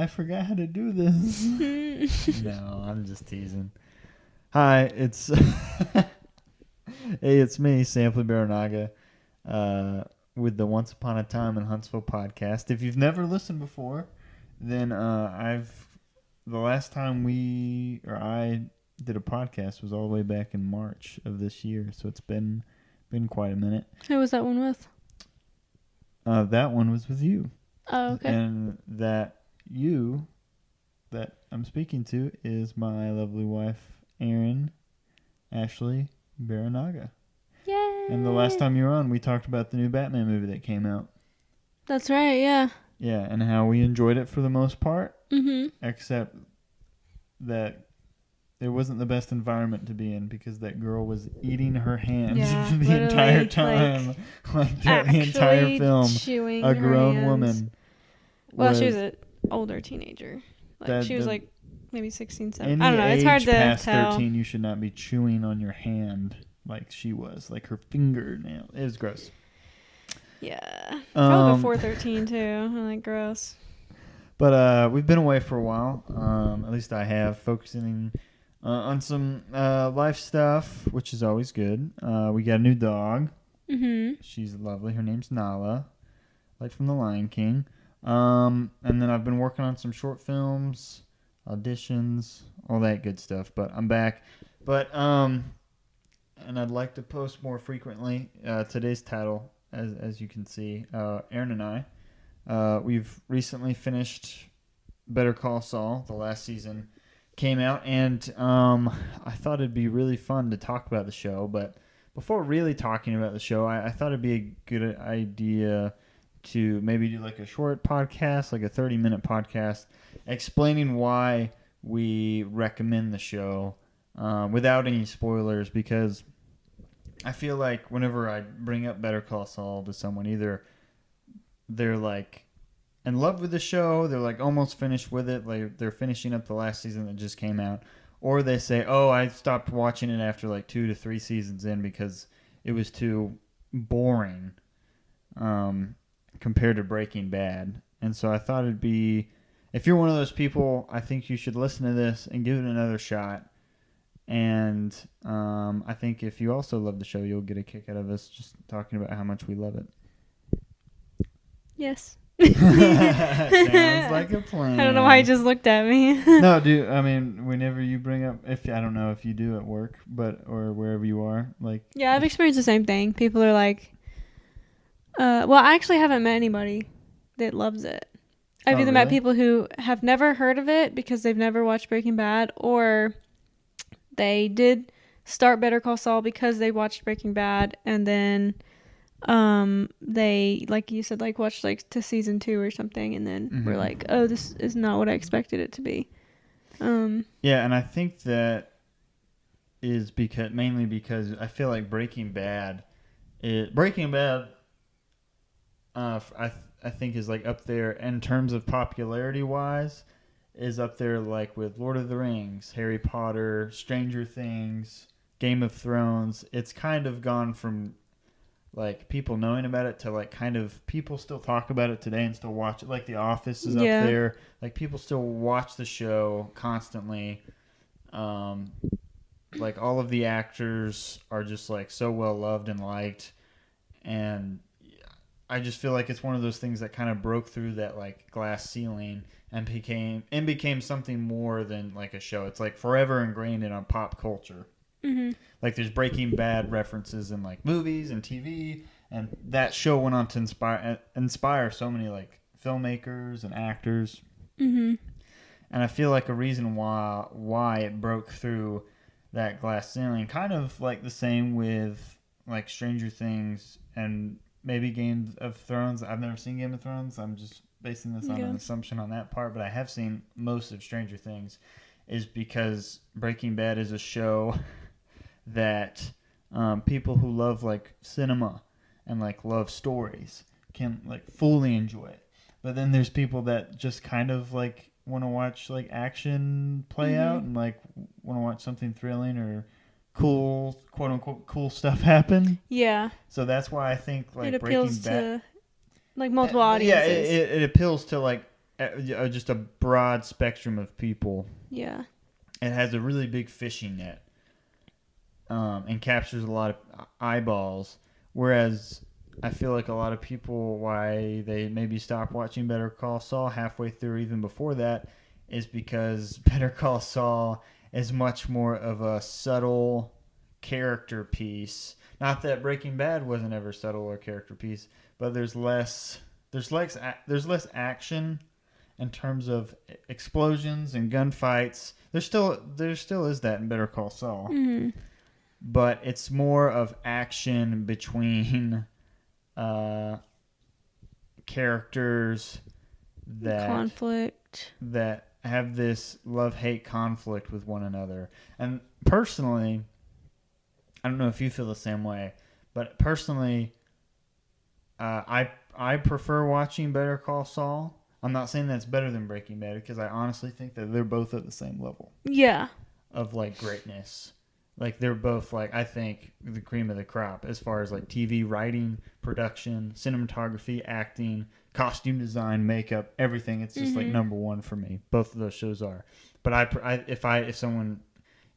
I forgot how to do this. No, I'm just teasing. Hi, it's hey, it's me, Sampley Baranaga, with the Once Upon a Time in Huntsville podcast. If you've never listened before, then the last time I did a podcast was all the way back in March of this year, so it's been quite a minute. Who was that one with? That one was with you. Oh, okay. And that I'm speaking to is my lovely wife, Erin Ashley Baranaga. Yay! And the last time you were on, we talked about the new Batman movie that came out. That's right, yeah. Yeah, and how we enjoyed it for the most part. Mm-hmm. Except that it wasn't the best environment to be in because that girl was eating her hands the entire time. Like throughout the entire film. Chewing a grown hands. woman. Well, she was an older teenager. Like she was like maybe 16, 17. I don't know. Any it's hard age to past tell. 13, you should not be chewing on your hand like she was. Like her fingernail. It was gross. Yeah. Probably before 13 too. I'm like, gross. But we've been away for a while. At least I have, focusing on some life stuff, which is always good. We got a new dog. Mm-hmm. She's lovely. Her name's Nala, like from The Lion King. And then I've been working on some short films, auditions, all that good stuff. But I'm back. But and I'd like to post more frequently. Today's title, as you can see, Erin and I, we've recently finished Better Call Saul. The last season came out, and I thought it'd be really fun to talk about the show. But before really talking about the show, I thought it'd be a good idea to maybe do like a short podcast, like a 30-minute podcast, explaining why we recommend the show without any spoilers, because I feel like whenever I bring up Better Call Saul to someone, either they're like in love with the show, they're like almost finished with it, like they're finishing up the last season that just came out, or they say, oh, I stopped watching it after like 2 to 3 seasons in because it was too boring compared to Breaking Bad. And so I thought it'd be, if you're one of those people, I think you should listen to this and give it another shot. And I think if you also love the show, you'll get a kick out of us just talking about how much we love it. Yes. Sounds like a plan. I don't know why you just looked at me. No, dude. I mean, whenever you bring up, I don't know if you do at work, or wherever you are, like. Yeah, I've experienced the same thing. People are like, well, I actually haven't met anybody that loves it. I've either met people who have never heard of it because they've never watched Breaking Bad, or they did start Better Call Saul because they watched Breaking Bad, and then they, like you said, like watched like to season 2 or something, and then were like, oh, this is not what I expected it to be. Yeah, and I think that is mainly because I feel like Breaking Bad, I think is like up there in terms of popularity wise, is up there like with Lord of the Rings, Harry Potter, Stranger Things, Game of Thrones. It's kind of gone from like people knowing about it to like kind of people still talk about it today and still watch it. Like The Office is up there. Like people still watch the show constantly. Like all of the actors are just like so well loved and liked, and I just feel like it's one of those things that kind of broke through that like glass ceiling and became something more than like a show. It's like forever ingrained in our pop culture. Mm-hmm. Like there's Breaking Bad references in like movies and TV, and that show went on to inspire so many like filmmakers and actors. Mm-hmm. And I feel like a reason why it broke through that glass ceiling, kind of like the same with like Stranger Things and maybe Game of Thrones. I've never seen Game of Thrones. I'm just basing this on an assumption on that part, but I have seen most of Stranger Things, is because Breaking Bad is a show that people who love like cinema and like love stories can like fully enjoy it. But then there's people that just kind of like want to watch like action play out and like want to watch something thrilling or cool, quote unquote, cool stuff happen. Yeah. So that's why I think like it appeals Breaking Bad, to like multiple audiences. Yeah, it appeals to like just a broad spectrum of people. Yeah. It has a really big fishing net, and captures a lot of eyeballs. Whereas I feel like a lot of people, why they maybe stop watching Better Call Saul halfway through, even before that, is because Better Call Saul is much more of a subtle character piece. Not that Breaking Bad wasn't ever subtle or character piece, but there's less action in terms of explosions and gunfights. There still is that in Better Call Saul. Mm-hmm. But it's more of action between characters that conflict, that have this love-hate conflict with one another. And personally, I don't know if you feel the same way, but personally, I prefer watching Better Call Saul. I'm not saying that's better than Breaking Bad, because I honestly think that they're both at the same level. Yeah. Of like greatness. Like they're both like, I think, the cream of the crop as far as like TV writing, production, cinematography, acting, costume design, makeup, everything. It's just like number one for me. Both of those shows are. But if someone,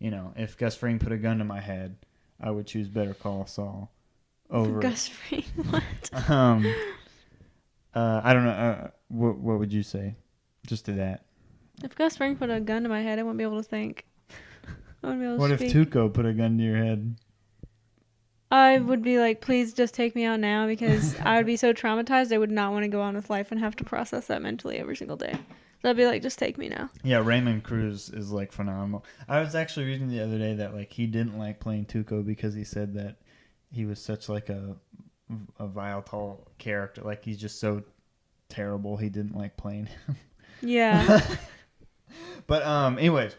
if Gus Fring put a gun to my head, I would choose Better Call Saul over Gus Fring. What? I don't know. What would you say? Just to that. If Gus Fring put a gun to my head, I wouldn't be able to think. I wouldn't be able to What speak. if Tuco put a gun to your head? I would be like, please just take me out now, because I would be so traumatized. I would not want to go on with life and have to process that mentally every single day. So I'd be like, just take me now. Yeah, Raymond Cruz is like phenomenal. I was actually reading the other day that like he didn't like playing Tuco because he said that he was such like a volatile character. Like he's just so terrible. He didn't like playing him. Yeah. But anyways,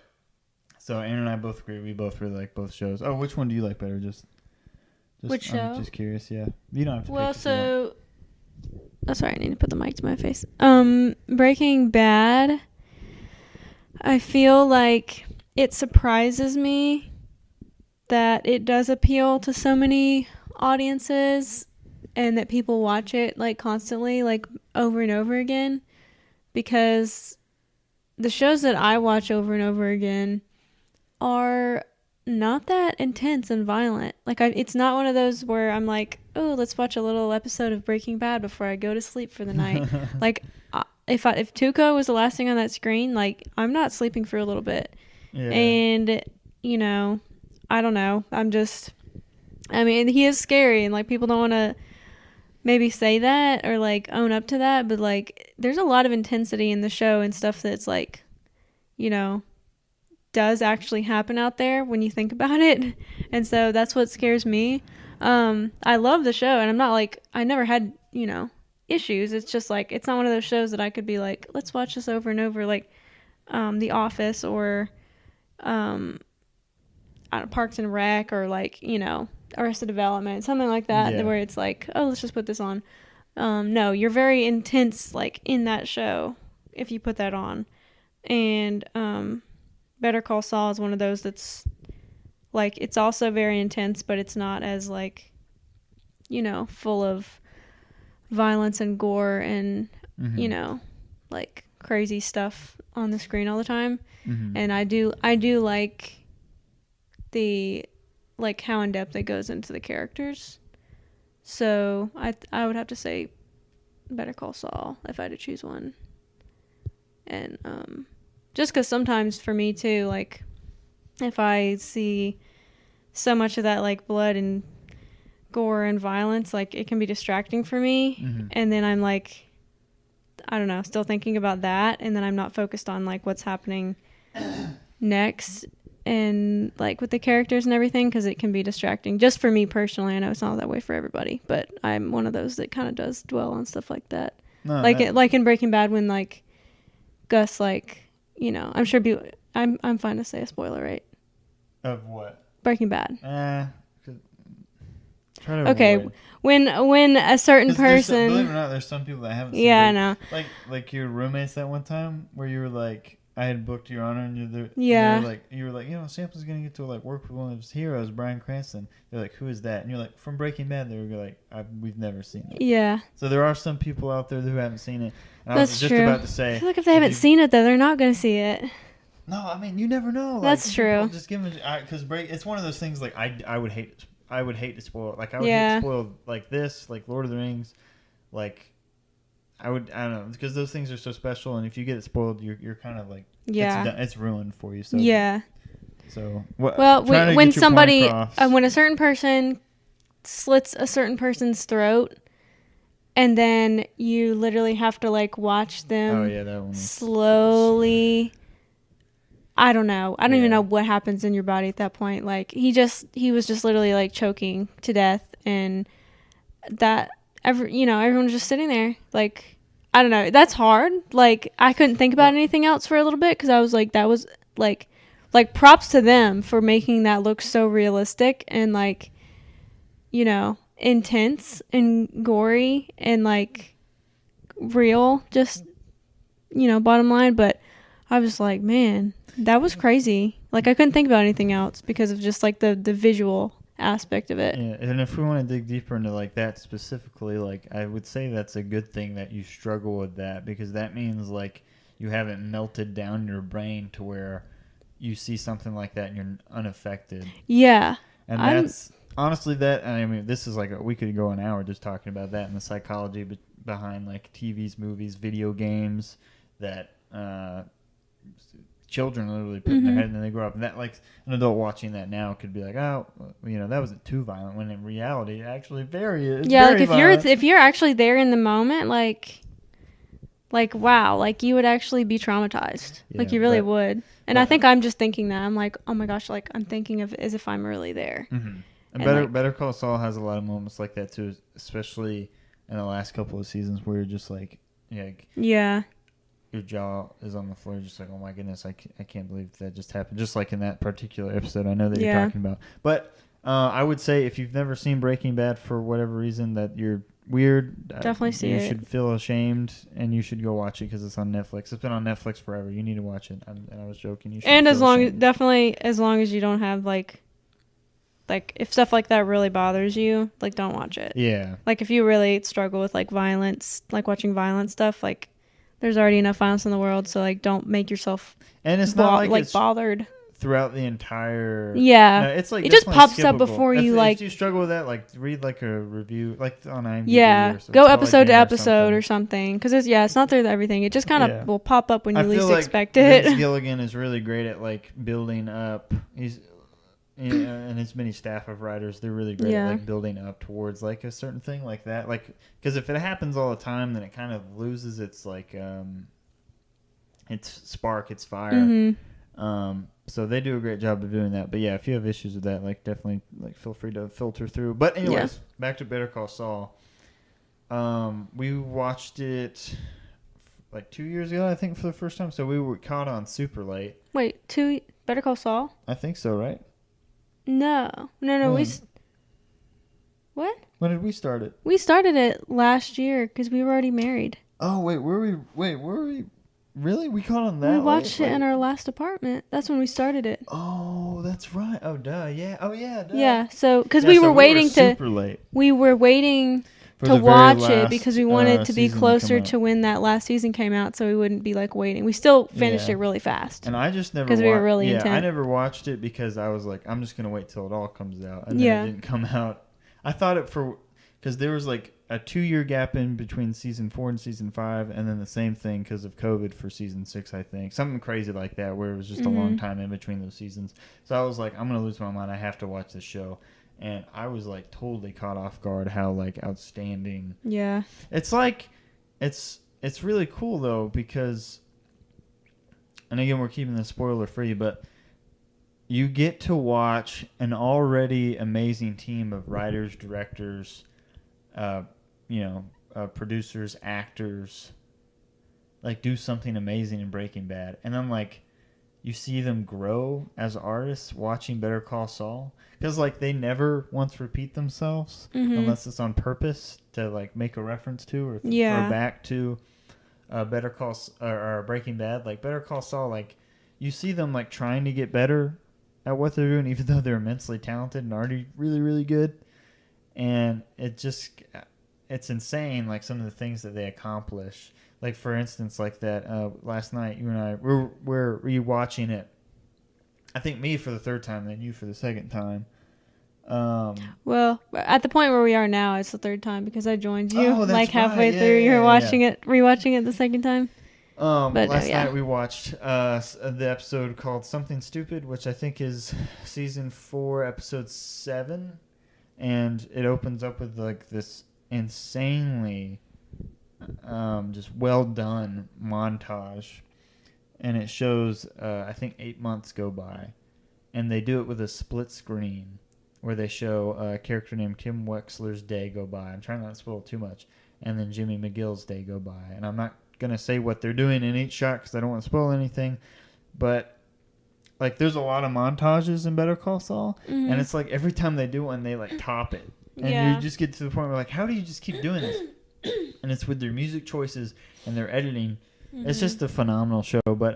so Aaron and I both agree. We both really like both shows. Oh, which one do you like better? Just which show? I'm just curious. Yeah, you don't have to. Well, pick so. Oh, sorry, I need to put the mic to my face. Breaking Bad, I feel like it surprises me that it does appeal to so many audiences and that people watch it like constantly, like over and over again, because the shows that I watch over and over again are not that intense and violent. Like it's not one of those where I'm like, oh, let's watch a little episode of Breaking Bad before I go to sleep for the night. Like if Tuco was the last thing on that screen, like I'm not sleeping for a little bit. Yeah. And I don't know. I mean, he is scary, and like people don't want to maybe say that or like own up to that, but like there's a lot of intensity in the show and stuff that's like, does actually happen out there when you think about it. And so that's what scares me. I love the show, and I'm not like, I never had, issues. It's just like, it's not one of those shows that I could be like, let's watch this over and over, like The Office or Parks and Rec or like, Arrested Development, something like that, where it's like, oh, let's just put this on. No, you're very intense like in that show if you put that on. And Better Call Saul is one of those that's like, it's also very intense, but it's not as like, full of violence and gore and like crazy stuff on the screen all the time. And I do like the like how in depth it goes into the characters. So I would have to say Better Call Saul if I had to choose one. And just because sometimes for me too, like if I see so much of that like blood and gore and violence, like it can be distracting for me. And then I'm like, I don't know, still thinking about that, and then I'm not focused on like what's happening next and like with the characters and everything, because it can be distracting just for me personally. I know it's not that way for everybody, but I'm one of those that kind of does dwell on stuff like that. Like in Breaking Bad when like Gus, like, I'm sure I'm fine to say a spoiler, right? Of what? Breaking Bad. Try to okay, avoid. when a certain person, believe it or not, there's some people that haven't seen. Yeah, I know. Like your roommates that one time where you were like, I had booked Your Honor, and Yeah. you were like, Sampley's gonna get to like work with one of his heroes, Bryan Cranston. They're like, who is that? And you're like, from Breaking Bad. They were like, we've never seen it. Yeah. So there are some people out there who haven't seen it. And That's I was just true. about to say, I feel like if they haven't seen it, though, they're not going to see it. No, I mean, you never know. Like, that's true. Just give them, because it's one of those things. Like I would hate to spoil it. Like I would hate to spoil like this, like Lord of the Rings, like. I don't know, because those things are so special, and if you get it spoiled, you're kind of like, it's ruined for you. So yeah. So when somebody, when a certain person slits a certain person's throat, and then you literally have to like watch them that one slowly. I don't know. I don't even know what happens in your body at that point. Like he was just literally like choking to death, and that. Everyone's just sitting there. Like, I don't know. That's hard. Like, I couldn't think about anything else for a little bit because I was like, that was like props to them for making that look so realistic and like, intense and gory and like real. Just, bottom line. But I was like, man, that was crazy. Like, I couldn't think about anything else because of just like the visual aspect of it. Yeah, and if we want to dig deeper into like that specifically, like I would say that's a good thing that you struggle with that, because that means like you haven't melted down your brain to where you see something like that and you're unaffected. Yeah. And that's honestly that, I mean, this is like we could go an hour just talking about that and the psychology behind like TVs, movies, video games that children literally put in their head, and then they grow up. And that, like, an adult watching that now could be like, oh, that wasn't too violent. When in reality, it actually it's very violent. If you're actually there in the moment, like wow, like you would actually be traumatized. Yeah, like you really would. And I think I'm just thinking that I'm like, oh my gosh, like I'm thinking of it as if I'm really there. Mm-hmm. And Better Call Saul has a lot of moments like that too, especially in the last couple of seasons where you're just like, yeah. Your jaw is on the floor, just like, oh my goodness, I can't believe that just happened. Just like in that particular episode I know that you're talking about. But I would say if you've never seen Breaking Bad for whatever reason that you're weird, definitely see it. You should feel ashamed, and you should go watch it because it's on Netflix. It's been on Netflix forever. You need to watch it. And I was joking. You should. And as long as you don't have like if stuff like that really bothers you, like don't watch it. Yeah. Like if you really struggle with like violence, like watching violent stuff, like. There's already enough violence in the world, so like don't make yourself and it's not like it's bothered throughout the entire. Yeah, no, it's like it just pops up before you like. If you struggle with that, like read like a review, like on IMDb. Yeah, go episode to episode or something, because it's not there everything. It just kind of will pop up when you least expect it. Vince Gilligan is really great at like building up. And his many staff of writers, they're really great at like building up towards like a certain thing like that. Like, because if it happens all the time, then it kind of loses its like its spark, its fire. Mm-hmm. So they do a great job of doing that. But yeah, if you have issues with that, like definitely like feel free to filter through. But anyways, back to Better Call Saul. We watched it like 2 years ago, I think, for the first time. So we were caught on super late. Wait, Better Call Saul? I think so, right? No. What? When did we start it? We started it last year because we were already married. Oh, were we? Really? We caught on that? We watched it in our last apartment. That's when we started it. Oh, that's right. Oh, duh. Yeah. Oh, yeah. Duh. Yeah. So, because we were waiting super late. We were waiting to watch it because we wanted to be closer to when that last season came out, so we wouldn't be like waiting. We still finished it really fast. And I just never because we were really intent. I never watched it because I was like, I'm just gonna wait till it all comes out, and then it didn't come out. I thought because there was like a 2-year gap in between season 4 and season 5, and then the same thing because of COVID for season 6, I think, something crazy like that, where it was just a long time in between those seasons. So I was like, I'm gonna lose my mind. I have to watch this show. And I was like totally caught off guard how like outstanding. Yeah. It's like it's really cool though, because, and again we're keeping this spoiler free, but you get to watch an already amazing team of writers, directors, producers, actors, like do something amazing in Breaking Bad, and then like you see them grow as artists watching Better Call Saul. Because, like, they never once repeat themselves unless it's on purpose to, like, make a reference to or back to or Breaking Bad, like Better Call Saul, like you see them like trying to get better at what they're doing, even though they're immensely talented and already really, really good. And it's insane, like some of the things that they accomplish. Like for instance, like that last night, you and I we're rewatching it. I think me for the third time, then you for the second time. Well, at the point where we are now, it's the third time because I joined you like halfway right. through. You're watching it, rewatching it the second time. But last night we watched the episode called Something Stupid, which I think is season 4, episode 7, and it opens up with like this insanely just well done montage, and it shows I think 8 months go by, and they do it with a split screen where they show a character named Kim Wexler's day go by. I'm trying not to spoil too much. And then Jimmy McGill's day go by. And I'm not going to say what they're doing in each shot because I don't want to spoil anything. But, like, there's a lot of montages in Better Call Saul. Mm-hmm. And it's like every time they do one, they, like, top it. And you just get to the point where, like, how do you just keep doing this? And it's with their music choices and their editing. Mm-hmm. It's just a phenomenal show. But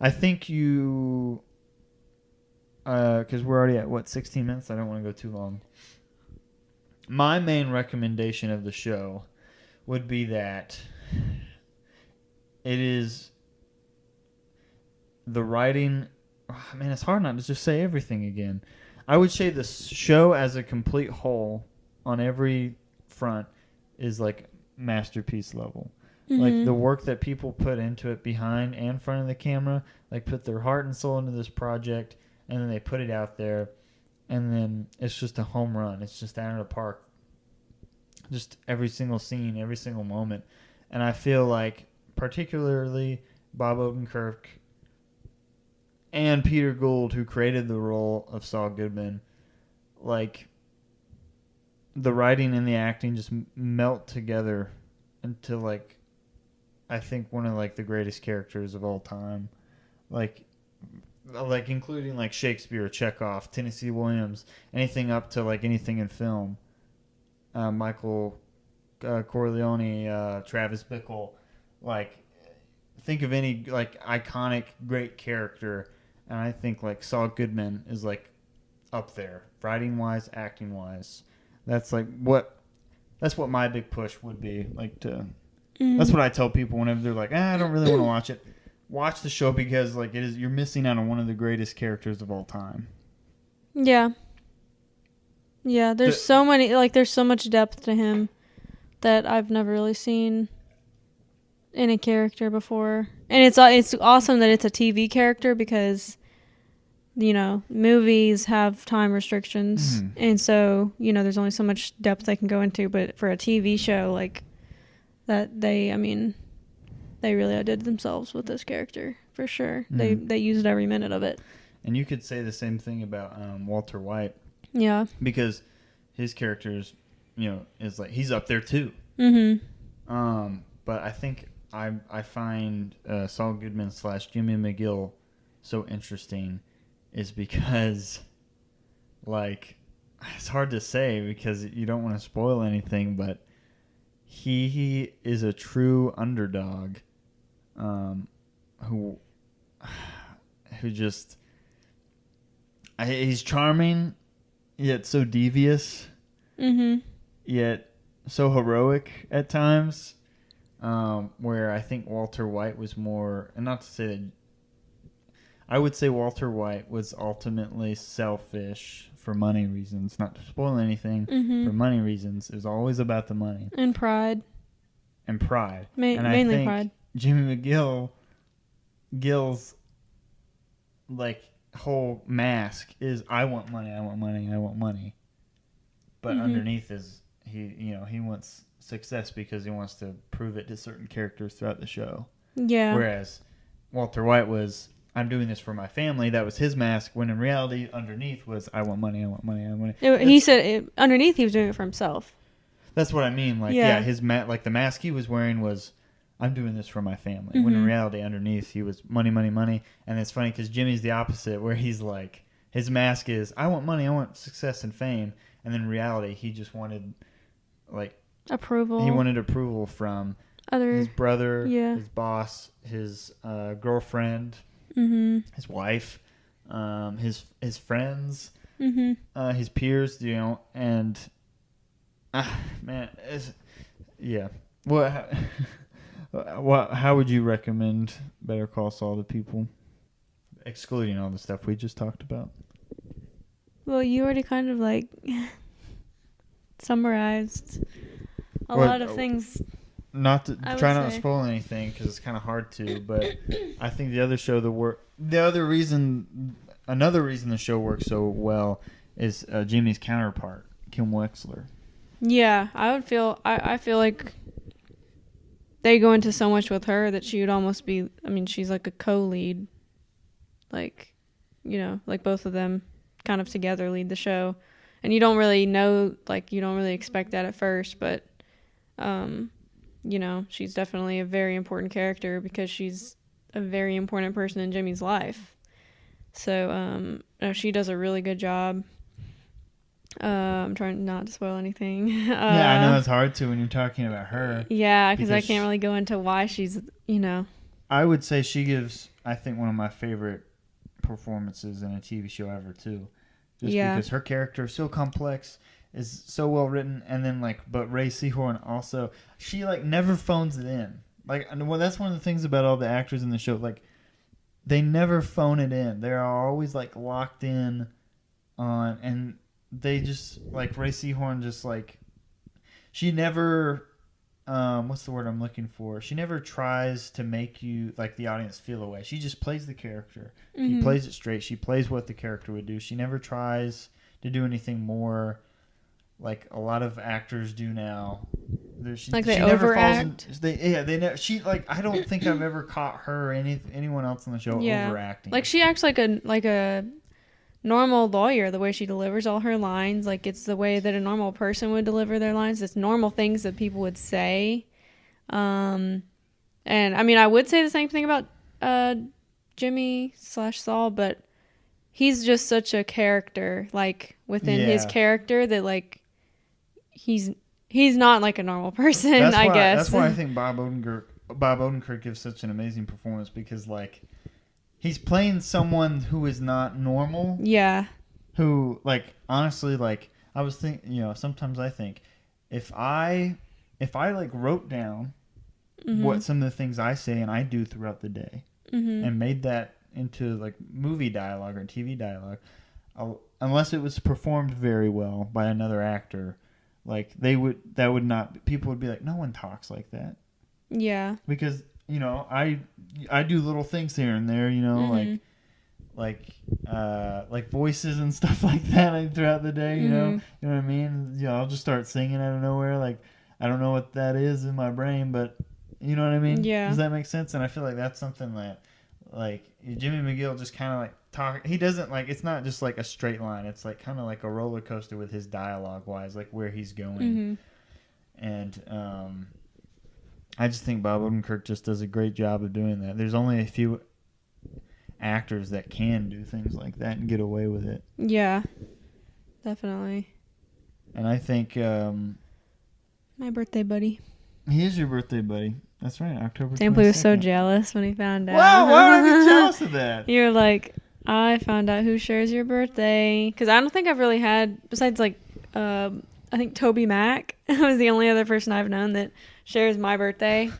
I think you... because we're already at 16 minutes. I don't want to go too long. My main recommendation of the show would be that it is the writing. Oh, man, it's hard not to just say everything again. I would say the show as a complete whole on every front is like masterpiece level. Mm-hmm. Like the work that people put into it behind and front of the camera, like put their heart and soul into this project. And then they put it out there, and then it's just a home run. It's just out of the park. Just every single scene, every single moment. And I feel like particularly Bob Odenkirk and Peter Gould, who created the role of Saul Goodman, like the writing and the acting just melt together into like, I think one of like the greatest characters of all time. Like including like Shakespeare, Chekhov, Tennessee Williams, anything up to like anything in film. Michael Corleone, Travis Bickle, like think of any like iconic great character, and I think like Saul Goodman is like up there, writing wise, acting wise. That's what my big push would be like to. Mm-hmm. That's what I tell people whenever they're like, I don't really want to watch it. Watch the show because like you're missing out on one of the greatest characters of all time. Yeah. Yeah, there's so much depth to him that I've never really seen in a character before. And it's awesome that it's a TV character because movies have time restrictions. Mm-hmm. And so, there's only so much depth they can go into, but for a TV show like that they really outdid themselves with this character, for sure. Mm. They used every minute of it. And you could say the same thing about Walter White. Yeah. Because his character is like, he's up there too. Mm-hmm. But I think I find Saul Goodman / Jimmy McGill so interesting is because, like, it's hard to say because you don't want to spoil anything, but he is a true underdog. Who just he's charming yet so devious, mm-hmm. yet so heroic at times, where I think Walter White was more, and not to say that I would say Walter White was ultimately selfish for money reasons, not to spoil anything, mm-hmm. for money reasons. It was always about the money and pride and mainly I think pride. Jimmy Gill's like whole mask is I want money, but mm-hmm. underneath is he wants success because he wants to prove it to certain characters throughout the show. Yeah. Whereas Walter White was, I'm doing this for my family. That was his mask. When in reality, underneath was I want money. He said underneath he was doing it for himself. That's what I mean. Like his like the mask he was wearing was, I'm doing this for my family. Mm-hmm. When in reality, underneath, he was money. And it's funny because Jimmy's the opposite, where he's like, his mask is, I want money, I want success and fame. And then in reality, he just wanted, like... approval. He wanted approval from his brother, Yeah. his boss, his girlfriend, his wife, his friends, his peers, and man, yeah. How would you recommend Better Call Saul to people, excluding all the stuff we just talked about? Well, you already kind of like summarized a lot of things. Not to try not to spoil anything because it's kind of hard to, but I think another reason the show works so well is Jimmy's counterpart, Kim Wexler. Yeah, I feel like they go into so much with her that she would almost be, I mean, she's like a co-lead, like, like both of them kind of together lead the show. And you don't really know, like, you don't really expect that at first, but, she's definitely a very important character because she's a very important person in Jimmy's life. So, she does a really good job. I'm trying not to spoil anything. Yeah, I know it's hard to when you're talking about her. Yeah, because I can't really go into why she's, I would say she gives, I think, one of my favorite performances in a TV show ever, too. Just because her character is so complex, is so well written, and then, but Ray Seahorn also, she, never phones it in. That's one of the things about all the actors in the show. They never phone it in. They're always, locked in on, and they just, Ray Seahorn just, she never, what's the word I'm looking for? She never tries to make you, the audience feel away. She just plays the character. She plays it straight. She plays what the character would do. She never tries to do anything more like a lot of actors do now. They overact. I don't think I've ever caught her or anyone else on the show overacting. She acts like a normal lawyer, the way she delivers all her lines. It's the way that a normal person would deliver their lines. It's normal things that people would say. And I mean, I would say the same thing about Jimmy/Saul, but he's just such a character, within his character that he's not like a normal person, I guess. That's why I think Bob Odenkirk gives such an amazing performance because he's playing someone who is not normal. Yeah. Who, honestly, I was thinking, sometimes I think if I wrote down what some of the things I say and I do throughout the day and made that into movie dialogue or TV dialogue, unless it was performed very well by another actor, people would be like, no one talks like that. Yeah. Because I do little things here and there, like voices and stuff like that throughout the day, you know what I mean? I'll just start singing out of nowhere. I don't know what that is in my brain, but you know what I mean? Yeah. Does that make sense? And I feel like that's something that, Jimmy McGill just kind of talk. He doesn't it's not just a straight line. It's kind of like a roller coaster with his dialogue wise, where he's going. And I just think Bob Odenkirk just does a great job of doing that. There's only a few actors that can do things like that and get away with it. Yeah, definitely. And I think my birthday buddy. He is your birthday buddy. That's right, October 22nd. Sampley was so jealous when he found out. Wow, why would I be jealous of that? You're like, I found out who shares your birthday. Because I don't think I've really had, besides I think Toby Mac was the only other person I've known that shares my birthday.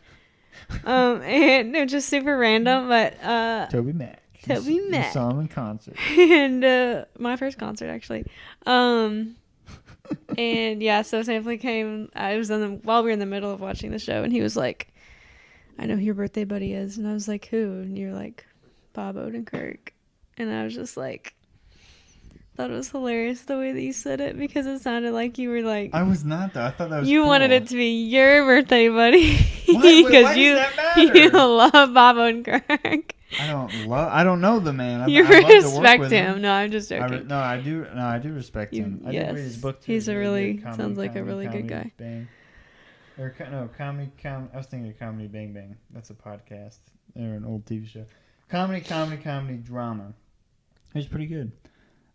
And it was just super random, but Toby Mac. You saw him in concert. And my first concert, actually. And yeah, so Sampley came. I was while we were in the middle of watching the show, and he was like, I know who your birthday buddy is. And I was like, who? And you're like, Bob Odenkirk. And I was just like, thought it was hilarious the way that you said it, because it sounded like you were like, I was not, though. I thought that was you cool. wanted it to be your birthday buddy. Why does you that matter? You love Bob Odenkirk. I don't know the man. You respect him. No, I'm just joking. I do respect him. I did read his book too. He's sounds like a really good guy. Bang. Comedy. I was thinking of Comedy Bang Bang. That's a podcast. They're an old TV show. Comedy drama. He's pretty good.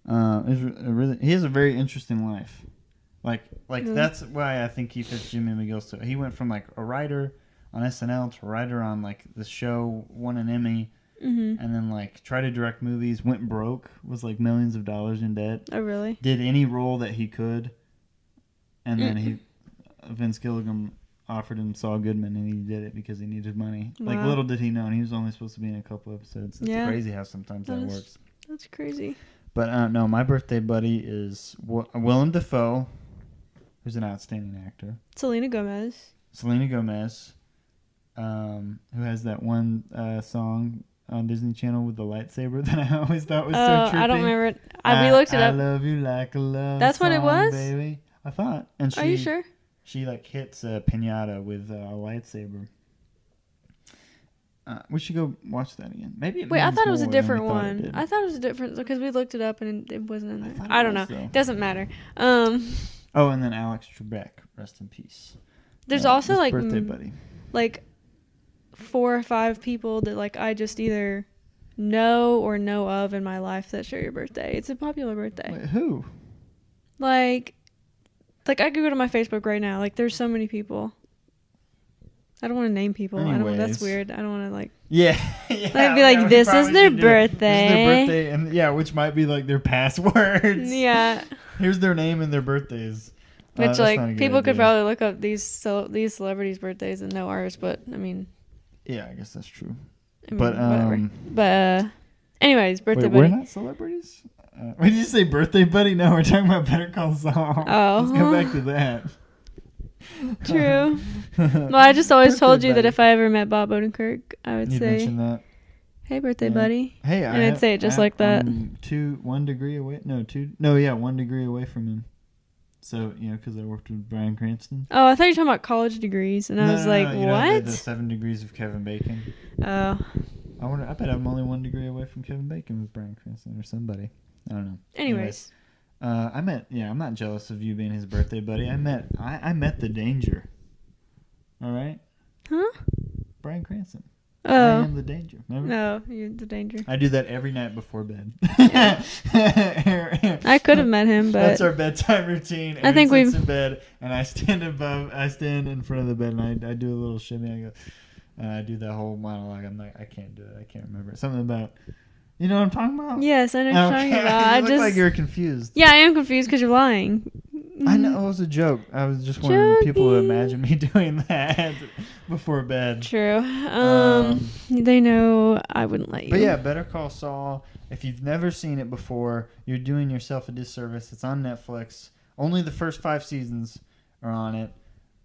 He has a very interesting life. That's why I think he fits Jimmy McGill. So he went from a writer on SNL to write her on like the show, won an Emmy, and then like tried to direct movies, went broke, was like millions of dollars in debt. Oh, really? Did any role that he could, and then Vince Gilligan offered him Saul Goodman, and he did it because he needed money. Wow. Like, little did he know, and he was only supposed to be in a couple episodes. It's crazy how sometimes that works. That's crazy. But no, my birthday buddy is Willem Dafoe, who's an outstanding actor. Selena Gomez, who has that one song on Disney Channel with the lightsaber that I always thought was so trippy. I don't remember it. We looked it up. I love you like a love That's song, what it was? baby. I thought. And Are you sure? She like hits a pinata with a lightsaber. We should go watch that again. Maybe. Wait, I thought it was a different one. I thought it was a different because we looked it up and it wasn't in there. I don't know. Though. Doesn't matter. Oh, and then Alex Trebek, rest in peace. There's also like birthday buddy. Like 4 or 5 people that like I just either know or know of in my life that share your birthday. It's a popular birthday. Wait, who? Like I could go to my Facebook right now. Like there's so many people. I don't want to name people. Anyways. I don't. That's weird. I don't want to like. Yeah. I'd be like, this is their birthday. This is their birthday, and which might be like their passwords. Yeah. Here's their name and their birthdays. Which like people could probably look up these celebrities' birthdays and know ours, but I mean. Yeah, I guess that's true. I mean, but whatever. But anyways, birthday buddy. We're not celebrities. When did you say birthday buddy? No, we're talking about Better Call Saul. Oh. Let's go back to that. True. Well, I just always told you that if I ever met Bob Odenkirk, I would say, "Hey, birthday buddy." Hey, and I'd say it just like that. 1 degree away. 1 degree away from him. So because I worked with Bryan Cranston. Oh, I thought you were talking about college degrees, and I was like, "What?" The 7 degrees of Kevin Bacon. Oh. I bet I'm only 1 degree away from Kevin Bacon with Bryan Cranston or somebody. I don't know. Anyways. I'm not jealous of you being his birthday buddy. I met the danger. All right? Huh? Bryan Cranston. Oh. I am the danger. Remember? No, you're the danger. I do that every night before bed. Yeah. I could have met him, but that's our bedtime routine. I think we've in bed, and I stand in front of the bed, and I do a little shimmy. I go, I do that whole monologue. I'm like, I can't do it. I can't remember something about. You know what I'm talking about? Yes, I know what you're talking about. You look like you're confused. Yeah, I am confused because you're lying. I know it was a joke. I was just wanting people to imagine me doing that before bed. True. They know I wouldn't let you. But yeah, Better Call Saul. If you've never seen it before, you're doing yourself a disservice. It's on Netflix. Only the first 5 seasons are on it.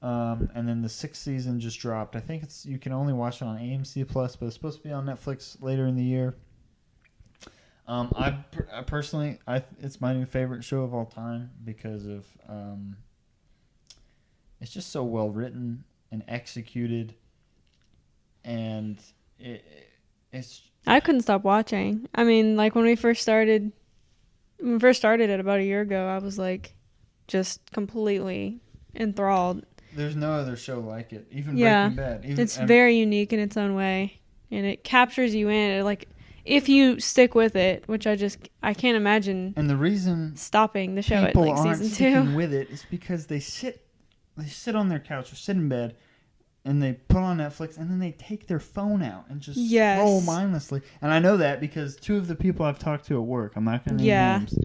And then the 6th season just dropped. I think you can only watch it on AMC Plus, but it's supposed to be on Netflix later in the year. I personally, it's my new favorite show of all time because of it's just so well written and executed, and it's. I couldn't stop watching. I mean, like when we first started it about a year ago, I was like, just completely enthralled. There's no other show like it, even Breaking Bad. It's very unique in its own way, and it captures you in. Like. If you stick with it, which I can't imagine. And the reason stopping the show at like season 2. Sticking with it is because they sit on their couch or sit in bed, and they put on Netflix, and then they take their phone out and just scroll mindlessly. And I know that because 2 of the people I've talked to at work, I'm not going to name names,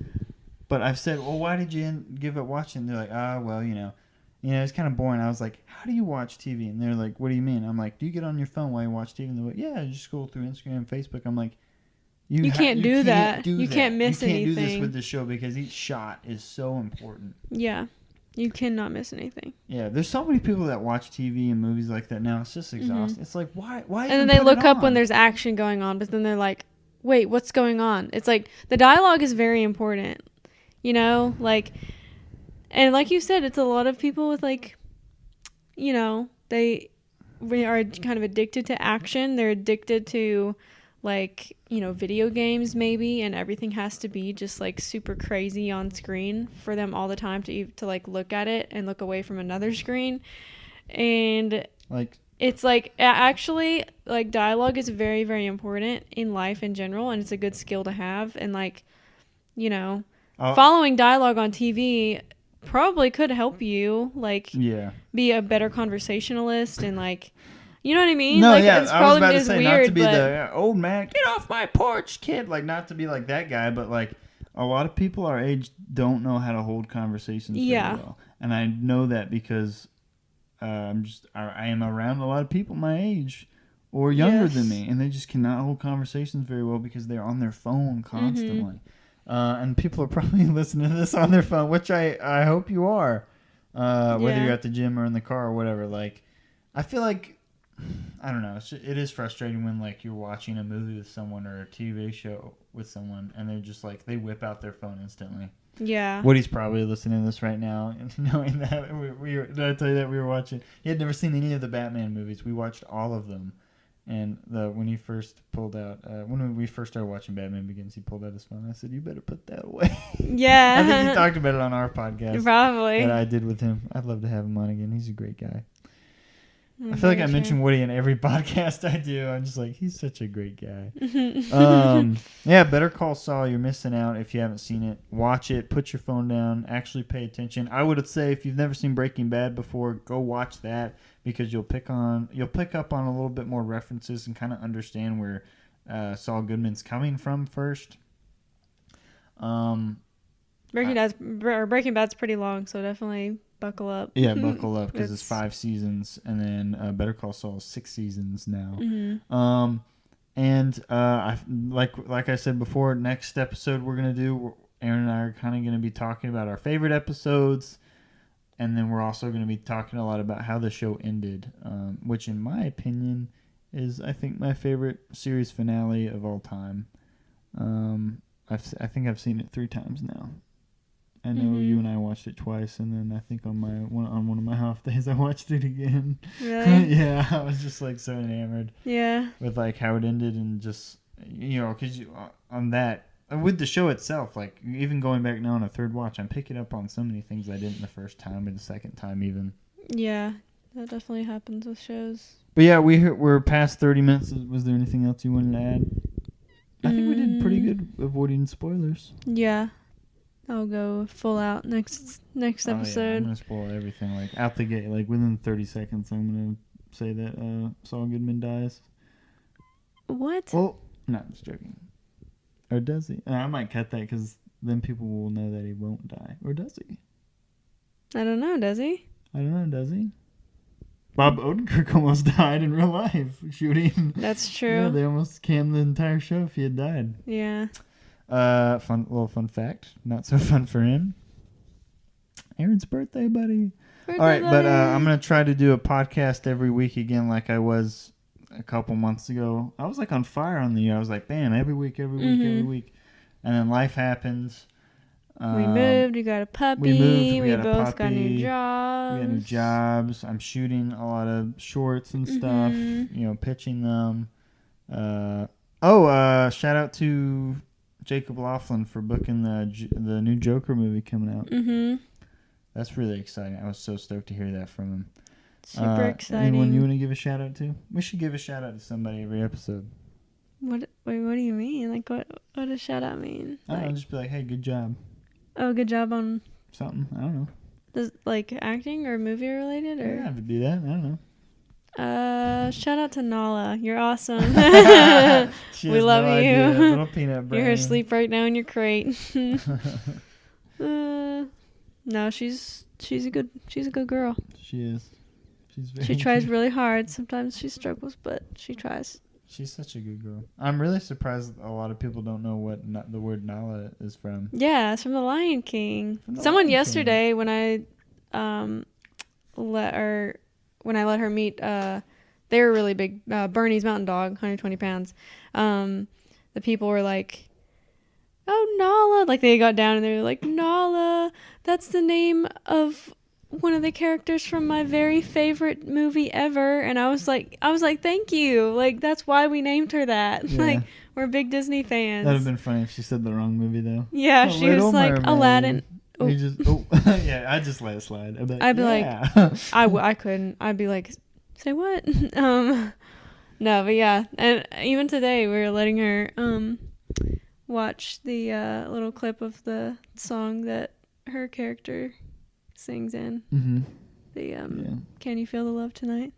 but I've said, well, why did you give up watching? They're like, well, it's kind of boring. I was like, how do you watch TV? And they're like, what do you mean? I'm like, do you get on your phone while you watch TV? And they're like, yeah, I just scroll through Instagram and Facebook. I'm like, You can't do that. You can't miss anything. You can't do this with the show because each shot is so important. Yeah. You cannot miss anything. Yeah, there's so many people that watch TV and movies like that now. It's just exhausting. Mm-hmm. It's like, why? And then they look up when there's action going on, but then they're like, wait, what's going on? It's like the dialogue is very important. And like you said, it's a lot of people with like, they are kind of addicted to action. They're addicted to like, video games maybe, and everything has to be just like super crazy on screen for them all the time to like look at it and look away from another screen. And like it's like actually like dialogue is very, very important in life in general, and it's a good skill to have. And like, following dialogue on TV probably could help you like be a better conversationalist and like You know what I mean? No, like, yeah, it's I was about probably to say weird, not to be but the old man, get off my porch, kid. Like, not to be like that guy, but like a lot of people our age don't know how to hold conversations very well, and I know that because I am around a lot of people my age or younger than me, and they just cannot hold conversations very well because they're on their phone constantly. And people are probably listening to this on their phone, which I hope you are, whether you're at the gym or in the car or whatever. Like, I feel like, I don't know, it is frustrating when like you're watching a movie with someone or a TV show with someone and they're just like, they whip out their phone instantly. Yeah. Woody's probably listening to this right now and knowing that did I tell you that we were watching? He had never seen any of the Batman movies. We watched all of them. And when he first pulled out, when we first started watching Batman Begins, he pulled out his phone. I said, "You better put that away." Yeah. I think he talked about it on our podcast. Probably. That I did with him. I'd love to have him on again. He's a great guy. I feel like I mention Woody in every podcast I do. I'm just like, he's such a great guy. Yeah, Better Call Saul. You're missing out if you haven't seen it. Watch it. Put your phone down. Actually pay attention. I would say if you've never seen Breaking Bad before, go watch that because you'll pick up on a little bit more references and kind of understand where Saul Goodman's coming from first. Breaking Bad's pretty long, so definitely buckle up. Yeah, buckle up because it's 5 seasons, and then Better Call Saul is 6 seasons now. And like I said before, next episode we're gonna do, Erin and I are kind of gonna be talking about our favorite episodes, and then we're also gonna be talking a lot about how the show ended, which in my opinion is, I think, my favorite series finale of all time. I think I've seen it 3 times now. I know you and I watched it twice, and then I think on one of my off days I watched it again. Really? Yeah, I was just like so enamored. Yeah. With like how it ended, and just because on that with the show itself, like even going back now on a third watch, I'm picking up on so many things I didn't the first time or the second time even. Yeah, that definitely happens with shows. But yeah, we're past 30 minutes. Was there anything else you wanted to add? I think we did pretty good avoiding spoilers. Yeah. I'll go full out next episode. Yeah, I'm gonna spoil everything, like out the gate, like within 30 seconds. I'm gonna say that Saul Goodman dies. What? Well, no, I'm just joking. Or does he? I might cut that because then people will know that he won't die. Or does he? I don't know. Does he? I don't know. Does he? Bob Odenkirk almost died in real life shooting. That's true. Yeah, they almost canned the entire show if he had died. Yeah. Fun fact. Not so fun for him. Erin's birthday, buddy. All right, but I'm going to try to do a podcast every week again like I was a couple months ago. I was like on fire on the year. I was like, bam, every week. And then life happens. We moved. We got a puppy. We both got new jobs. We got new jobs. I'm shooting a lot of shorts and stuff, pitching them. Shout out to Jacob Laughlin for booking the new Joker movie coming out. That's really exciting. I was so stoked to hear that from him. Super exciting. Anyone you want to give a shout out to? We should give a shout out to somebody every episode. What do you mean? Like what does shout out mean? I don't know, just be like, hey, good job. Oh, good job on something. I don't know. Does like acting or movie related or? Yeah, I would do that. I don't know. Shout out to Nala. You're awesome. We love you. Idea. Little peanut brain. You're asleep right now in your crate. No, she's a good girl. She is. She tries really hard. Sometimes she struggles, but she tries. She's such a good girl. I'm really surprised a lot of people don't know what the word Nala is from. Yeah, it's from The Lion King. Someone yesterday when I let her meet they were really big Bernese Mountain Dog, 120 pounds. The people were like, "Oh, Nala!" Like they got down and they were like, "Nala, that's the name of one of the characters from my very favorite movie ever." And I was like, thank you. Like, that's why we named her that. Yeah. Like, we're big Disney fans. That would have been funny if she said the wrong movie, though. Yeah, she was like, Mermaid. Aladdin. Oh. Yeah, I just let it slide. I'd be like, I couldn't. I'd be like, say what? No, but yeah. And even today, we were letting her watch the little clip of the song that her character sings in. The Can You Feel the Love Tonight?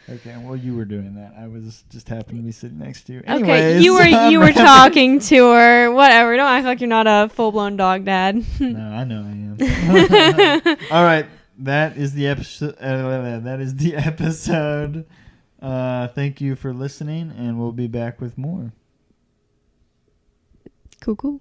Okay, well, you were doing that. I was just happened to be sitting next to you. Okay, Anyways, you were talking to her. Whatever. Don't act like you're not a full blown dog dad. No, I know I am. All right, that is the episode. Thank you for listening, and we'll be back with more. Cool.